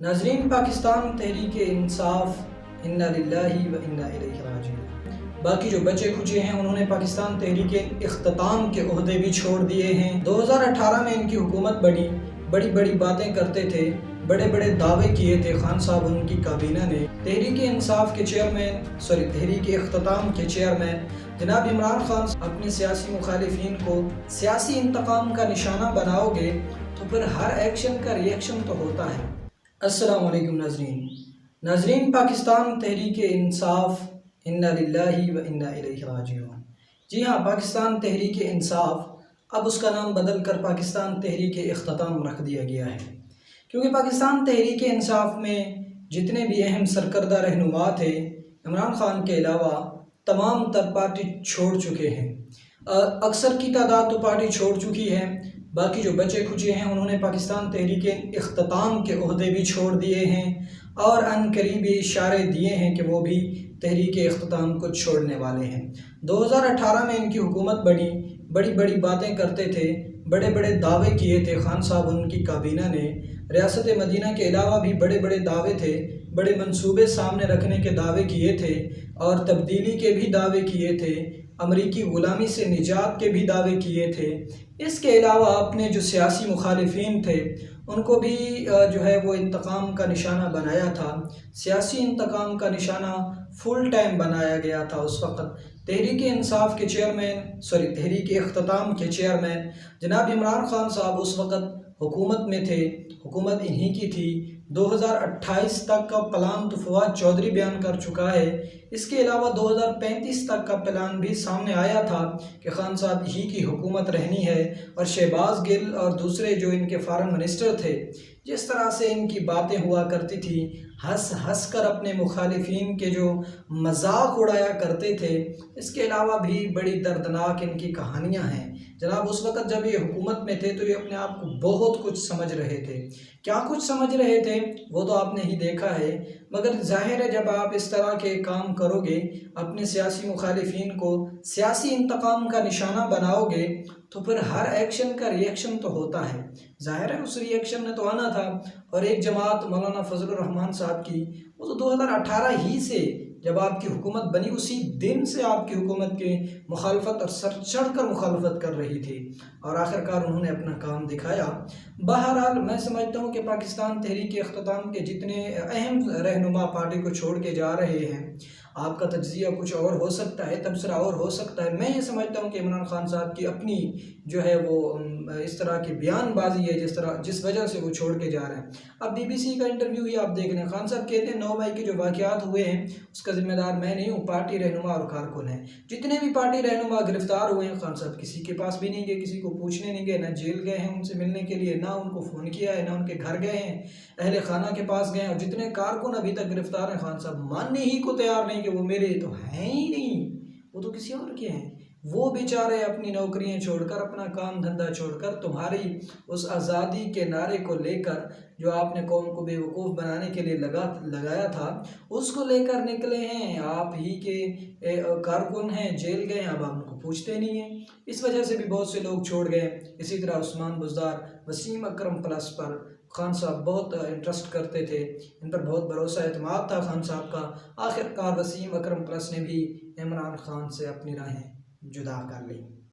नाज़रीन, पाकिस्तान तहरीक इंसाफ इन्ना लिल्लाहि व इन्ना इलैहि राजिऊन। बाकी जो बचे खुचे हैं उन्होंने पाकिस्तान तहरीक इख्तिताम के ओहदे भी छोड़ दिए हैं। 2018 में इनकी हुकूमत बड़ी बड़ी बड़ी बातें करते थे, बड़े बड़े दावे किए थे खान साहब उनकी काबीना ने। तहरीक इंसाफ के तहरीक इख्तिताम के चेयरमैन जनाब इमरान खान अपने सियासी मुखालिफिन को सियासी इंतकाम का निशाना बनाओगे तो फिर हर एक्शन का रिएक्शन तो होता है। अस्सलाम वालेकुम नाज़रीन, पाकिस्तान तहरीक इंसाफ इन्ना लिल्लाहि व इन्ना इलैहि राजिऊन। जी हाँ, पाकिस्तान तहरीक इंसाफ अब उसका नाम बदल कर पाकिस्तान तहरीक इख्तिताम रख दिया गया है, क्योंकि पाकिस्तान तहरीक इंसाफ में जितने भी अहम सरकर्दा रहनुमा थे इमरान खान के अलावा तमाम तर पार्टी छोड़ चुके हैं। अक्सर की तादाद तो पार्टी छोड़ चुकी है, बाकी जो बचे खुचे हैं उन्होंने पाकिस्तान तहरीक इख्तिताम के ओहदे भी छोड़ दिए हैं और अनकरीब इशारे दिए हैं कि वो भी तहरीक इख्तिताम को छोड़ने वाले हैं। 2018 में इनकी हुकूमत बड़ी बड़ी बातें करते थे, बड़े बड़े दावे किए थे खान साहब उनकी काबीना ने। रियासत मदीना के अलावा भी बड़े बड़े दावे थे, बड़े मंसूबे सामने रखने के दावे किए थे और तब्दीली के भी दावे किए थे, अमरीकी ग़ुलामी से निजात के भी दावे किए थे। इसके अलावा अपने जो सियासी मुखालिफिन थे उनको भी जो है वो इंतकाम का निशाना बनाया था। सियासी इंतकाम का निशाना फुल टाइम बनाया गया था उस वक़्त। तहरीक इंसाफ के तहरीक इख्तिताम के चेयरमैन जनाब इमरान खान साहब उस वक़्त हुकूमत में थे, हुकूमत इन्हीं की थी। 2028 तक का प्लान तो फवाद चौधरी बयान कर चुका है। इसके अलावा 2035 तक का प्लान भी सामने आया था कि खान साहब ही की हुकूमत रहनी है, और शहबाज गिल और दूसरे जो इनके फॉरेन मिनिस्टर थे जिस तरह से इनकी बातें हुआ करती थी, हंस हंस कर अपने मुखालिफिन के जो मजाक उड़ाया करते थे। इसके अलावा भी बड़ी दर्दनाक इनकी कहानियां हैं। जनाब उस वक़्त जब ये हुकूमत में थे तो ये अपने आप को बहुत कुछ समझ रहे थे। क्या कुछ समझ रहे थे वो तो आपने ही देखा है, मगर जाहिर है जब आप इस तरह के काम करोगे, अपने सियासी मुखालिफिन को सियासी इंतकाम का निशाना बनाओगे तो फिर हर एक्शन का रिएक्शन तो होता है। जाहिर है उस रिएक्शन ने तो आना था। और एक जमात मौलाना फजलुर रहमान साहब की, वो तो 2018 ही से जब आपकी हुकूमत बनी उसी दिन से आपकी हुकूमत की मुखालफत और सर चढ़ कर मुखालफत कर रही थी, और आखिरकार उन्होंने अपना काम दिखाया। बहरहाल मैं समझता हूँ कि पाकिस्तान तहरीक इख्तिताम के जितने अहम रहनुमा पार्टी को छोड़ के जा रहे हैं, आपका तज्जिया कुछ और हो सकता है, तबसरा और हो सकता है। मैं ये समझता हूँ कि इमरान खान साहब की अपनी जो है वो इस तरह की बयानबाजी है जिस वजह से वो छोड़ के जा रहे हैं। अब BBC का इंटरव्यू ही आप देख लें, खान साहब कहते हैं 9 मई के जो वाक़यात हुए हैं उसका जिम्मेदार मैं नहीं हूँ, पार्टी रहनुमा और कारकुन हैं। जितने भी पार्टी रहनुमा गिरफ्तार हुए हैं, खान साहब किसी के पास भी नहीं गए, किसी को पूछने नहीं गए, ना जेल गए हैं उनसे मिलने के लिए, ना उनको फ़ोन किया है, ना उनके घर गए हैं, अहले खाना के पास गए हैं। और जितने कारकुन अभी तक गिरफ्तार हैं, खान साहब मानने ही को तैयार नहीं कि वो मेरे तो हैं ही नहीं, वो तो किसी और के हैं। वो बेचारे अपनी नौकरियां छोड़कर, अपना काम धंधा छोड़कर तुम्हारी उस आज़ादी के नारे को लेकर जो आपने कौम को बेवकूफ़ बनाने के लिए लगाया था, उसको लेकर निकले हैं। आप ही के कारकुन हैं, जेल गए, अब आप उनको पूछते नहीं हैं। इस वजह से भी बहुत से लोग छोड़ गए। इसी तरह उस्मान बुज़दार, वसीम अकरम प्लस पर खान साहब बहुत इंटरेस्ट करते थे, इन पर बहुत भरोसा एतमाद था खान साहब का। आखिरकार वसीम अकरम प्लस ने भी इमरान खान से अपनी राहें जुदा कर ली।